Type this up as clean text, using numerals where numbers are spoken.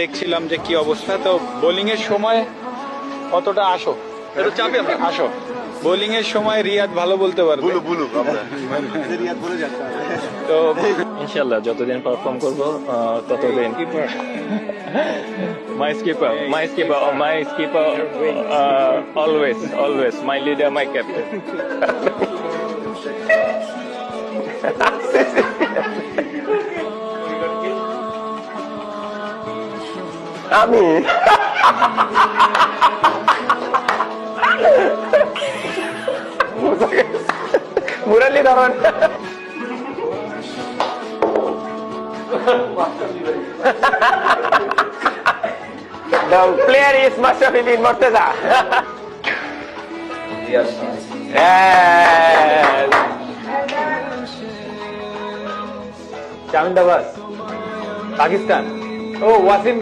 দেখছিলাম যে কি অবস্থা। তো বোলিং এর সময় কতটা আসো আসো বোলিং এর সময় রিয়াদ ভালো বলতে পারবে। তো ইনশাল্লাহ যতদিন পারফর্ম করবো ততদিন my skipper always my leader my captain. আমি Muralitharan. The player is Mashrafudin Mortaza. Yes. Ahmedabad, Pakistan. Oh, Wasim.